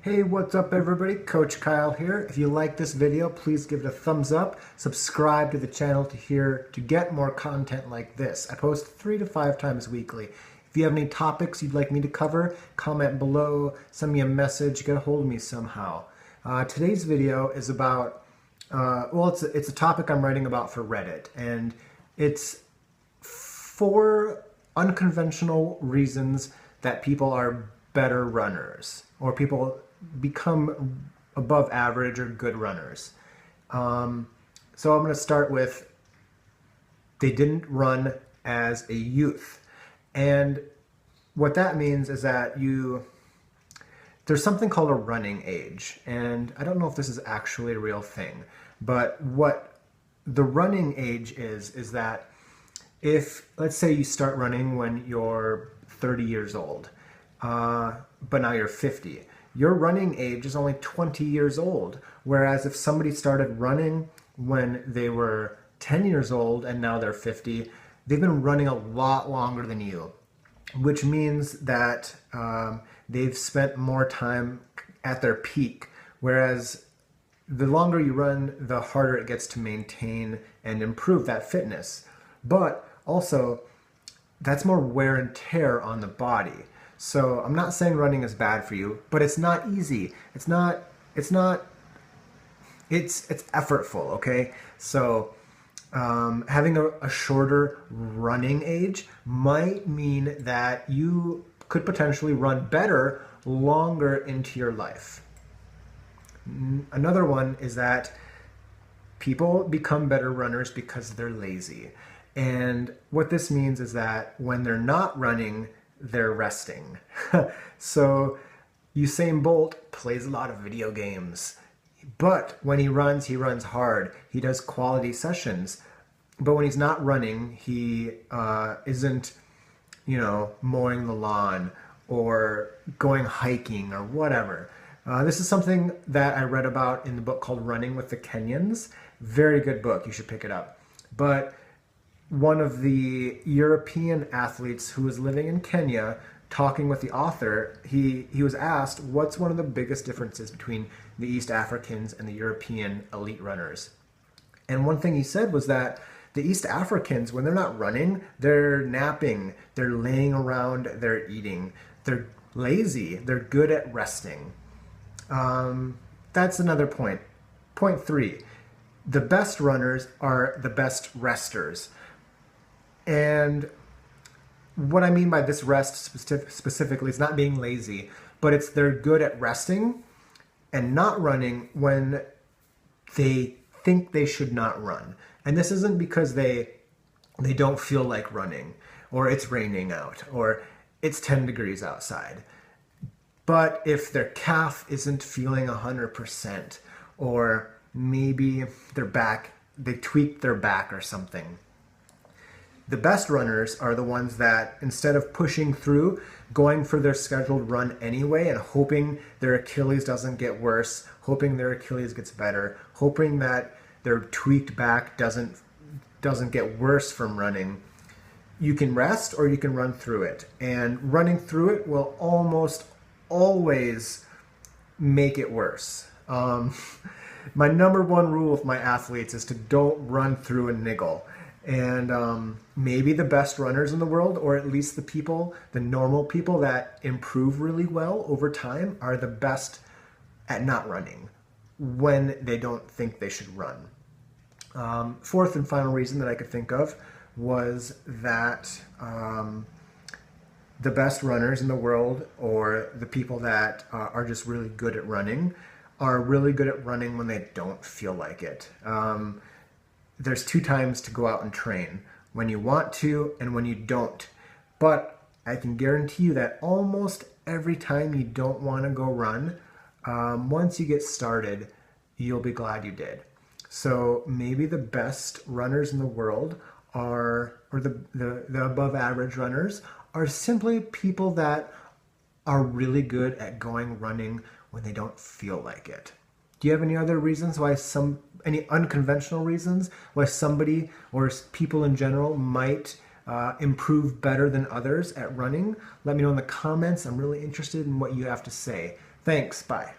Hey, what's up everybody? Coach Kyle here. If you like this video, please give it a thumbs up. Subscribe to the channel to get more content like this. I post 3 to 5 times weekly. If you have any topics you'd like me to cover, comment below, send me a message, get a hold of me somehow. Today's video is about, it's a topic I'm writing about for Reddit, and it's 4 unconventional reasons that people are better runners, or people become above average or good runners. So I'm going to start with, they didn't run as a youth. And what that means is that there's something called a running age. And I don't know if this is actually a real thing, but what the running age is that if, let's say you start running when you're 30 years old, but now you're 50. Your running age is only 20 years old. Whereas if somebody started running when they were 10 years old and now they're 50, they've been running a lot longer than you, which means that they've spent more time at their peak. Whereas the longer you run, the harder it gets to maintain and improve that fitness. But also, that's more wear and tear on the body. So I'm not saying running is bad for you, but it's not easy. It's effortful, okay? So having a shorter running age might mean that you could potentially run better longer into your life. Another one is that people become better runners because they're lazy. And what this means is that when they're not running, they're resting. So Usain Bolt plays a lot of video games, but when he runs hard. He does quality sessions. But when he's not running, he isn't, mowing the lawn or going hiking or whatever. This is something that I read about in the book called Running with the Kenyans. Very good book. You should pick it up. But one of the European athletes who was living in Kenya, talking with the author, he was asked, what's one of the biggest differences between the East Africans and the European elite runners? And one thing he said was that the East Africans, when they're not running, they're napping, they're laying around, they're eating, they're lazy, they're good at resting. That's another point. Point 3, the best runners are the best resters. And what I mean by this rest specifically is not being lazy, but it's they're good at resting and not running when they think they should not run. And this isn't because they don't feel like running, or it's raining out, or it's 10 degrees outside. But if their calf isn't feeling 100%, or maybe they tweaked their back or something. The best runners are the ones that, instead of pushing through, going for their scheduled run anyway and hoping their Achilles doesn't get worse, hoping their Achilles gets better, hoping that their tweaked back doesn't get worse from running. You can rest or you can run through it. And running through it will almost always make it worse. My number 1 rule with my athletes is to don't run through a niggle. And maybe the best runners in the world, or at least the normal people that improve really well over time, are the best at not running when they don't think they should run. 4th and final reason that I could think of was that the best runners in the world, or the people that are just really good at running, are really good at running when they don't feel like it. There's 2 times to go out and train, when you want to and when you don't. But I can guarantee you that almost every time you don't want to go run, once you get started, you'll be glad you did. So maybe the best runners in the world or the above average runners are simply people that are really good at going running when they don't feel like it. Do you have any other reasons why any unconventional reasons why somebody or people in general might improve better than others at running? Let me know in the comments. I'm really interested in what you have to say. Thanks. Bye.